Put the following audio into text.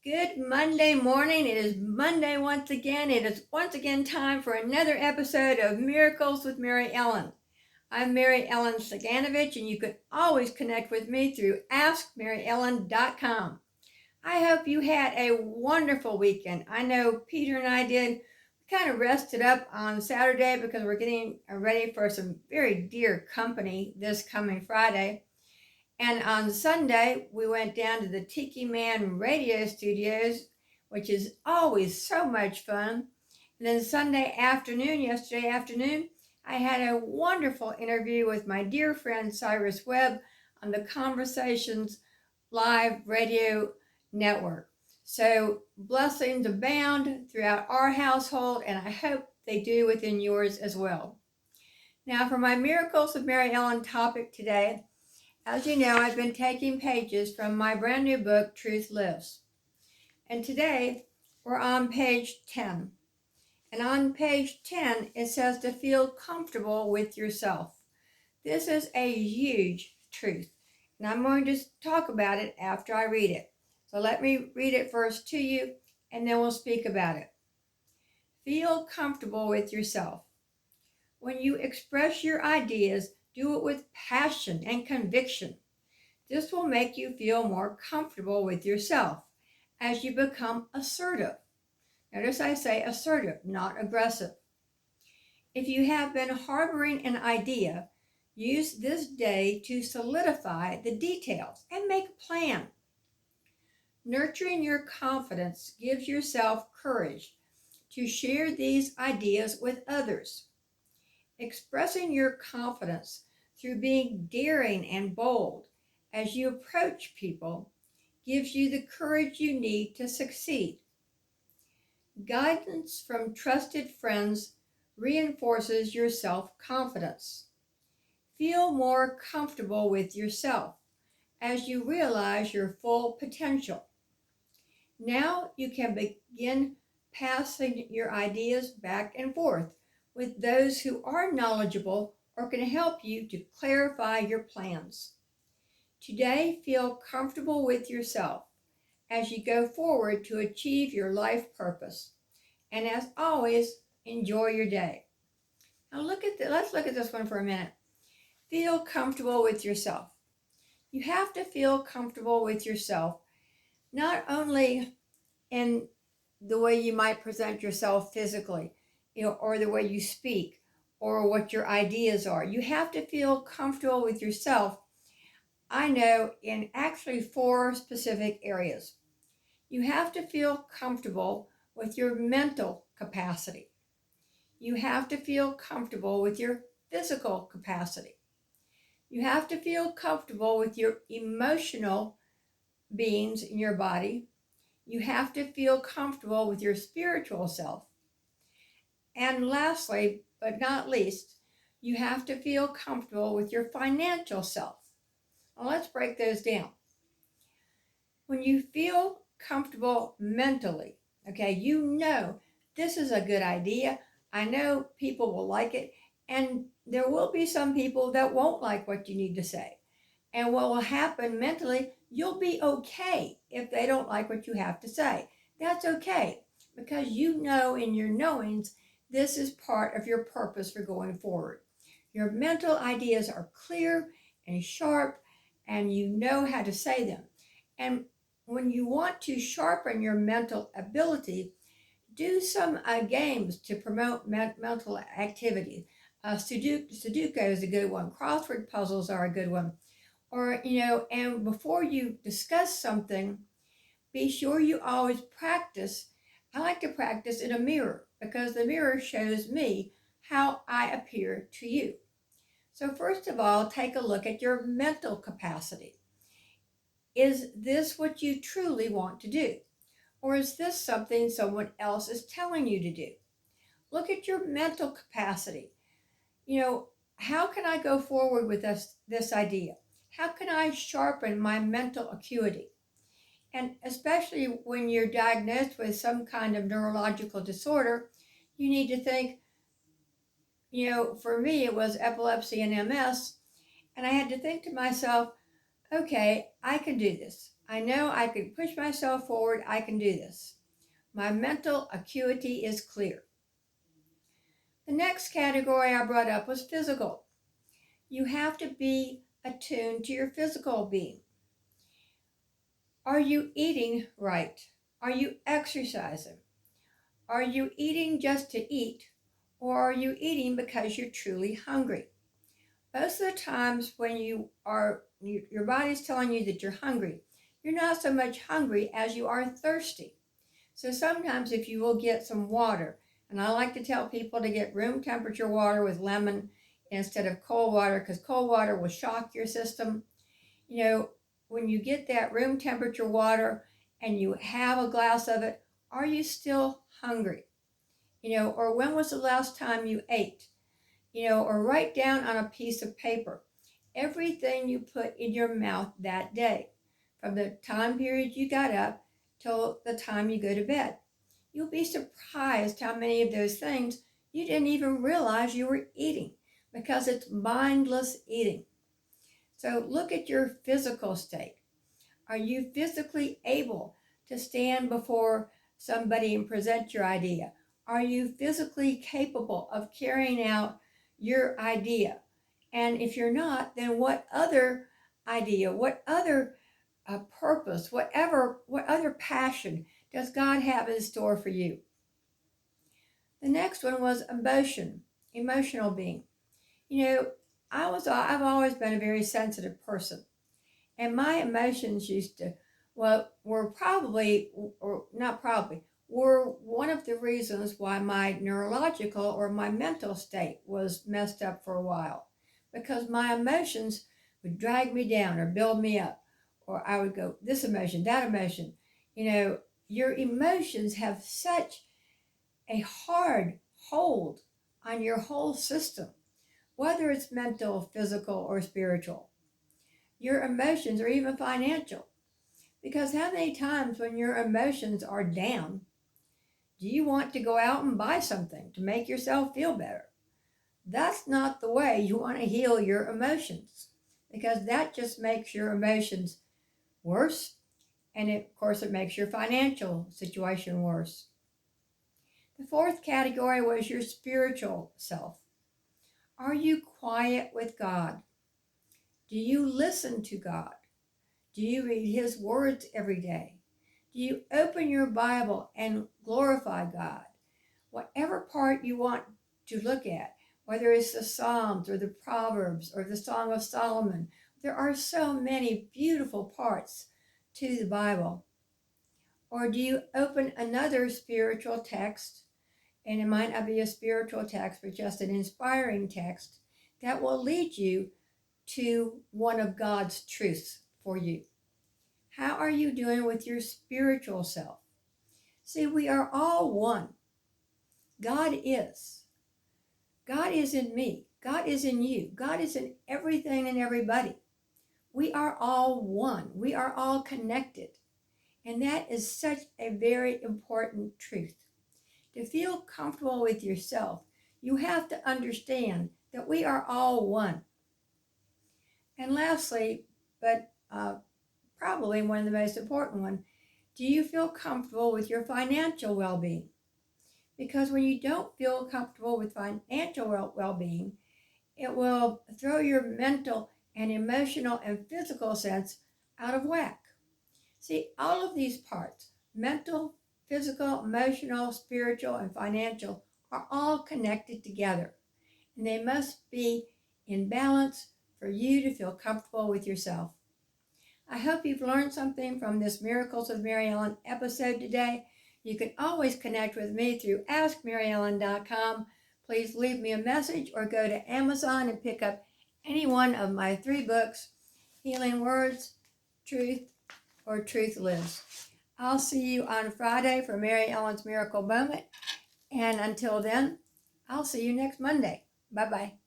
Good Monday morning. It is Monday once again. It is once again time for another episode of Miracles with Mary Ellen. I'm Mary Ellen Saganovich, and you can always connect with me through AskMaryEllen.com. I hope you had a wonderful weekend. I know Peter and I did. We kind of rested up on Saturday because we're getting ready for some very dear company this coming Friday. And on Sunday, we went down to the Tiki Man radio studios, which is always so much fun. And then yesterday afternoon, I had a wonderful interview with my dear friend Cyrus Webb on the Conversations Live Radio Network. So blessings abound throughout our household, and I hope they do within yours as well. Now, for my Miracles of Mary Ellen topic today, as you know, I've been taking pages from my brand new book, Truth Lives. And today, we're on page 10. And on page 10, it says to feel comfortable with yourself. This is a huge truth. And I'm going to talk about it after I read it. So let me read it first to you, and then we'll speak about it. Feel comfortable with yourself. When you express your ideas, do it with passion and conviction. This will make you feel more comfortable with yourself as you become assertive. Notice I say assertive, not aggressive. If you have been harboring an idea, use this day to solidify the details and make a plan. Nurturing your confidence gives yourself courage to share these ideas with others. Expressing your confidence through being daring and bold as you approach people gives you the courage you need to succeed. Guidance from trusted friends reinforces your self-confidence. Feel more comfortable with yourself as you realize your full potential. Now you can begin passing your ideas back and forth with those who are knowledgeable or can help you to clarify your plans. Today, feel comfortable with yourself as you go forward to achieve your life purpose. And as always, enjoy your day. Now let's look at this one for a minute. Feel comfortable with yourself. You have to feel comfortable with yourself, not only in the way you might present yourself physically, or the way you speak, or what your ideas are. You have to feel comfortable with yourself, I know, in actually 4 specific areas. You have to feel comfortable with your mental capacity. You have to feel comfortable with your physical capacity. You have to feel comfortable with your emotional beings in your body. You have to feel comfortable with your spiritual self. And lastly, but not least, you have to feel comfortable with your financial self. Well, let's break those down. When you feel comfortable mentally, okay, you know this is a good idea. I know people will like it, and there will be some people that won't like what you need to say. And what will happen mentally, you'll be okay if they don't like what you have to say. That's okay, because you know in your knowings this is part of your purpose for going forward. Your mental ideas are clear and sharp, and you know how to say them. And when you want to sharpen your mental ability, do some games to promote mental activity. Sudoku is a good one. Crossword puzzles are a good one. Or, and before you discuss something, be sure you always practice. I like to practice in a mirror because the mirror shows me how I appear to you. So first of all, take a look at your mental capacity. Is this what you truly want to do? Or is this something someone else is telling you to do? Look at your mental capacity. How can I go forward with this idea? How can I sharpen my mental acuity? And especially when you're diagnosed with some kind of neurological disorder, you need to think, for me, it was epilepsy and MS. And I had to think to myself, okay, I can do this. I know I can push myself forward. I can do this. My mental acuity is clear. The next category I brought up was physical. You have to be attuned to your physical being. Are you eating right? Are you exercising? Are you eating just to eat? Or are you eating because you're truly hungry? Most of the times when your body's telling you that you're hungry, you're not so much hungry as you are thirsty. So sometimes if you will get some water, and I like to tell people to get room temperature water with lemon instead of cold water, because cold water will shock your system. You know, when you get that room temperature water and you have a glass of it, are you still hungry? Or when was the last time you ate? Or write down on a piece of paper everything you put in your mouth that day, from the time period you got up till the time you go to bed. You'll be surprised how many of those things you didn't even realize you were eating, because it's mindless eating. So look at your physical state. Are you physically able to stand before somebody and present your idea? Are you physically capable of carrying out your idea? And if you're not, then what other idea, what other purpose, what other passion does God have in store for you? The next one was emotional being. I've always been a very sensitive person. And my emotions were probably, or not probably, were one of the reasons why my neurological or my mental state was messed up for a while. Because my emotions would drag me down or build me up. Or I would go, this emotion, that emotion. Your emotions have such a hard hold on your whole system, whether it's mental, physical, or spiritual. Your emotions, or even financial. Because how many times when your emotions are down, do you want to go out and buy something to make yourself feel better? That's not the way you want to heal your emotions, because that just makes your emotions worse, and of course it makes your financial situation worse. The fourth category was your spiritual self. Are you quiet with God? Do you listen to God? Do you read His words every day? Do you open your Bible and glorify God? Whatever part you want to look at, whether it's the Psalms or the Proverbs or the Song of Solomon, there are so many beautiful parts to the Bible. Or do you open another spiritual text, and it might not be a spiritual text, but just an inspiring text that will lead you to one of God's truths for you? How are you doing with your spiritual self? See, we are all one. God is. God is in me. God is in you. God is in everything and everybody. We are all one. We are all connected. And that is such a very important truth. To feel comfortable with yourself, you have to understand that we are all one. And lastly, but probably one of the most important ones, do you feel comfortable with your financial well-being? Because when you don't feel comfortable with financial well-being, it will throw your mental and emotional and physical sense out of whack. See, all of these parts, mental, physical, emotional, spiritual, and financial, are all connected together. And they must be in balance for you to feel comfortable with yourself. I hope you've learned something from this Miracles of Mary Ellen episode today. You can always connect with me through AskMaryEllen.com. Please leave me a message or go to Amazon and pick up any one of my 3 books, Healing Words, Truth, or Truth Lives. I'll see you on Friday for Mary Ellen's Miracle Moment. And until then, I'll see you next Monday. Bye-bye.